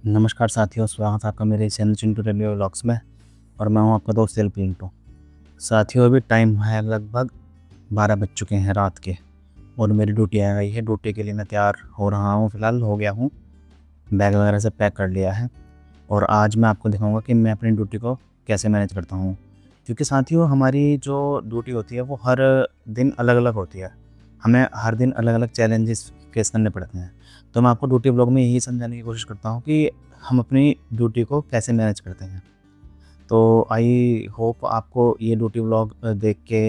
नमस्कार साथियों, स्वागत है आपका मेरे चैनल चिंटू रेडियो व्लॉग्स में। और मैं हूं आपका दोस्त एल पिंटू। साथियों, अभी टाइम है लगभग 12 बज चुके हैं रात के और मेरी ड्यूटी आ गई है। ड्यूटी के लिए मैं तैयार हो रहा हूं, फ़िलहाल हो गया हूं, बैग वगैरह सब पैक कर लिया है। और आज मैं आपको दिखाऊंगा कि मैं अपनी ड्यूटी को कैसे मैनेज करता हूं। क्योंकि साथियों, हमारी जो ड्यूटी होती है वो हर दिन अलग अलग होती है। हमें हर दिन अलग अलग चैलेंजेस फेस करने पड़ते हैं। तो मैं आपको ड्यूटी ब्लॉग में यही समझाने की कोशिश करता हूँ कि हम अपनी ड्यूटी को कैसे मैनेज करते हैं। तो आई होप आपको ये ड्यूटी व्लॉग देख के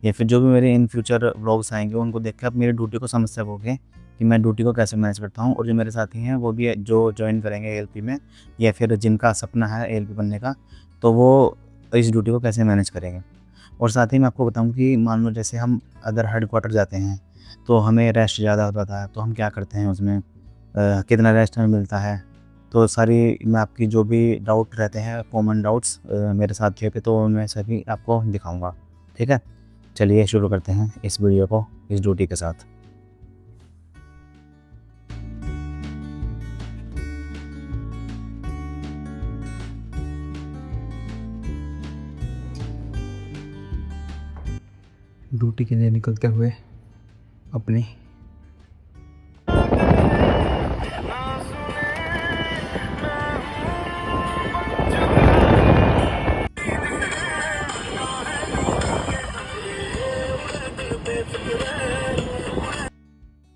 या फिर जो भी मेरे इन फ्यूचर व्लॉग्स आएंगे उनको देख के आप मेरी ड्यूटी को समझ सकोगे कि मैं ड्यूटी को कैसे मैनेज करता हूँ। और जो मेरे साथी हैं वो भी जो ज्वाइन करेंगे एएलपी में या फिर जिनका सपना है एएलपी बनने का, तो वो इस ड्यूटी को कैसे मैनेज करेंगे। और साथ ही मैं आपको बताऊँ कि मान लो जैसे हम अगर हेडक्वार्टर जाते हैं तो हमें रेस्ट ज़्यादा होता है, तो हम क्या करते हैं उसमें, कितना रेस्ट हमें मिलता है। तो सारी मैं आपकी जो भी डाउट रहते हैं, कॉमन डाउट्स मेरे साथियों पे, तो मैं सभी आपको दिखाऊंगा। ठीक है, चलिए शुरू करते हैं इस वीडियो को इस ड्यूटी के साथ। ड्यूटी के लिए निकलते हुए अपनी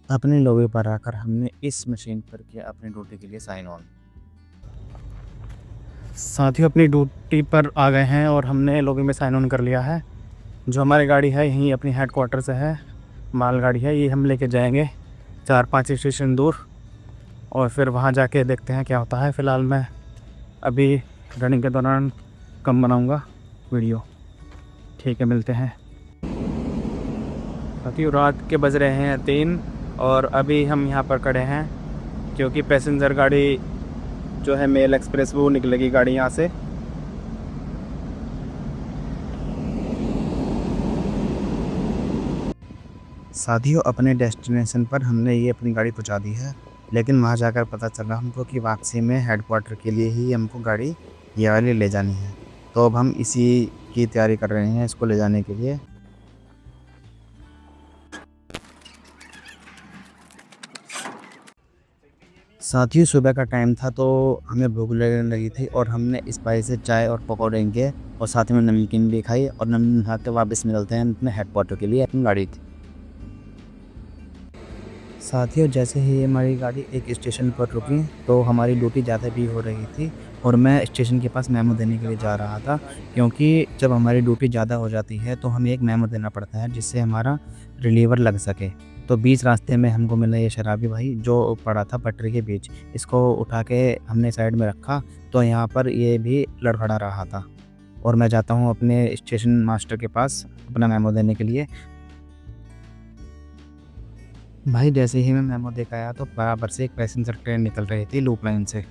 अपने लॉबी पर आकर हमने इस मशीन पर किया अपनी ड्यूटी के लिए साइन ऑन। साथियों, अपनी ड्यूटी पर आ गए हैं और हमने लॉबी में साइन ऑन कर लिया है। जो हमारी गाड़ी है यहीं अपनी हेडक्वार्टर से है, मालगाड़ी है, ये हम लेके जाएंगे 4-5 स्टेशन दूर और फिर वहाँ जाके देखते हैं क्या होता है। फ़िलहाल मैं अभी रनिंग के दौरान कम बनाऊँगा वीडियो। ठीक है, मिलते हैं। साथियों, रात के बज रहे हैं 3 और अभी हम यहाँ पर खड़े हैं क्योंकि पैसेंजर गाड़ी जो है मेल एक्सप्रेस वो निकलेगी गाड़ी यहाँ से। साथियों, अपने डेस्टिनेशन पर हमने ये अपनी गाड़ी पहुँचा दी है, लेकिन वहाँ जाकर पता चला हमको कि वापसी में हेडक्वार्टर के लिए ही हमको गाड़ी ये वाली ले जानी है। तो अब हम इसी की तैयारी कर रहे हैं इसको ले जाने के लिए। साथियों, सुबह का टाइम था तो हमें भूख लगने लगी थी और हमने स्पाइसी चाय और पकौड़े किए और साथ में नमकीन भी खाई और नमकीन खा के वापस निकलते हैं अपने हेडक्वार्टर के लिए अपनी गाड़ी थी। साथियों, जैसे ही हमारी गाड़ी एक स्टेशन पर रुकी तो हमारी ड्यूटी ज़्यादा भी हो रही थी और मैं स्टेशन के पास मेमो देने के लिए जा रहा था। क्योंकि जब हमारी ड्यूटी ज़्यादा हो जाती है तो हमें एक मेमो देना पड़ता है जिससे हमारा रिलीवर लग सके। तो बीच रास्ते में हमको मिला ये शराबी भाई जो पड़ा था पटरी के बीच। इसको उठा के हमने साइड में रखा तो यहाँ पर ये भी लड़खड़ा रहा था और मैं जाता हूँ अपने स्टेशन मास्टर के पास अपना मेमो देने के लिए। भाई, जैसे ही मैं मेमो देख आया तो बराबर से एक पैसेंजर ट्रेन निकल रही थी लूप लाइन से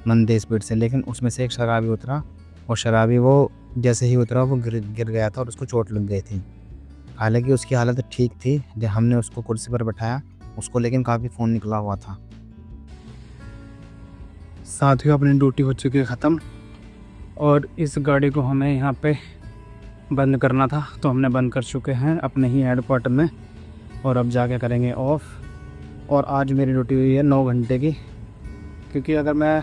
मंदे स्पीड से, लेकिन उसमें से एक शराबी उतरा और शराबी वो जैसे ही उतरा वो गिर गया था और उसको चोट लग गई थी। हालांकि उसकी हालत ठीक थी जब हमने उसको कुर्सी पर बैठाया उसको, लेकिन काफ़ी खून निकला हुआ था। साथियों, अपनी ड्यूटी हो चुकी है ख़त्म और इस गाड़ी को हमें यहाँ पे बंद करना था तो हमने बंद कर चुके हैं अपने ही हेडक्वार्टर में और अब जाके करेंगे ऑफ। और आज मेरी ड्यूटी हुई है 9 घंटे की, क्योंकि अगर मैं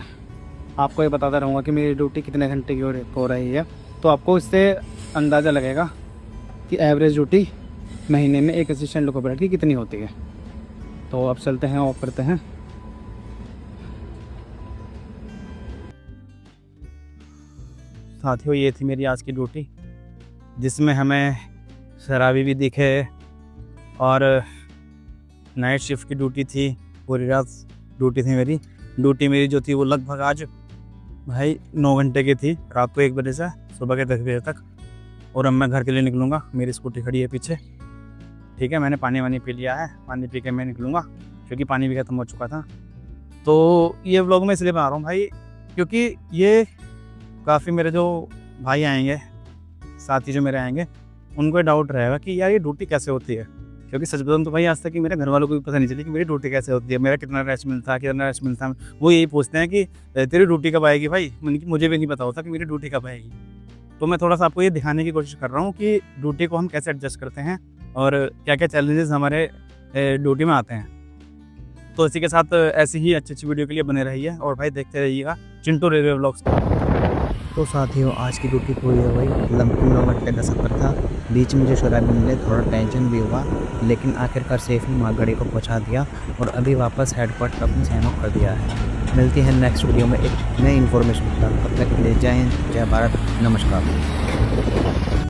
आपको ये बताता रहूँगा कि मेरी ड्यूटी कितने घंटे की हो रही है तो आपको इससे अंदाज़ा लगेगा कि एवरेज ड्यूटी महीने में एक असिस्टेंट लोकोपायलट की कितनी होती है। तो अब चलते हैं, ऑफ करते हैं। साथियों, ये थी मेरी आज की ड्यूटी जिसमें हमें शराबी भी दिखे और नाइट शिफ्ट की ड्यूटी थी, पूरी रात ड्यूटी थी मेरी। ड्यूटी मेरी जो थी वो लगभग आज भाई 9 घंटे की थी, रात को 1 बजे से सुबह के 10 बजे तक। और अब मैं घर के लिए निकलूँगा, मेरी स्कूटी खड़ी है पीछे। ठीक है, मैंने पानी वानी पी लिया है, पानी पी के मैं निकलूँगा क्योंकि पानी भी ख़त्म हो चुका था। तो ये व्लॉग मैं इसलिए बना रहा हूँ भाई क्योंकि ये काफ़ी मेरे जो भाई आएंगे, साथी जो मेरे आएंगे, उनको डाउट रहेगा कि यार ये ड्यूटी कैसे होती है। क्योंकि सच बताऊँ तो भाई आज तक कि मेरे घर वालों को भी पता नहीं चली कि मेरी ड्यूटी कैसे होती है, मेरा कितना रेस्ट मिलता है, कितना रेस्ट मिलता है। वो यही पूछते हैं कि तेरी ड्यूटी कब आएगी भाई? मैंने कि मुझे भी नहीं पता होता कि मेरी ड्यूटी कब आएगी। तो मैं थोड़ा-सा आपको ये दिखाने की कोशिश कर रहा हूँ कि ड्यूटी को हम कैसे एडजस्ट करते हैं और क्या-क्या चैलेंजेस हमारे ड्यूटी में आते हैं। तो इसी के साथ ऐसी ही अच्छी-अच्छी वीडियो के लिए बने रहिए और भाई देखते रहिएगा चिंटू रेलवे व्लॉग्स। तो साथियों आज की ड्यूटी पूरी हो गई। लंबी 9 घंटे का सफ़र था। बीच में जो शराबी मिले थोड़ा टेंशन भी हुआ, लेकिन आखिरकार सेफली माँ गाड़ी को पहुँचा दिया और अभी वापस हेडक्वार्टर अपनी साइन ऑफ कर दिया है। मिलती है नेक्स्ट वीडियो में एक नई इन्फॉर्मेशन के साथ। तब तक के लिए जय हिंद, जय भारत, नमस्कार।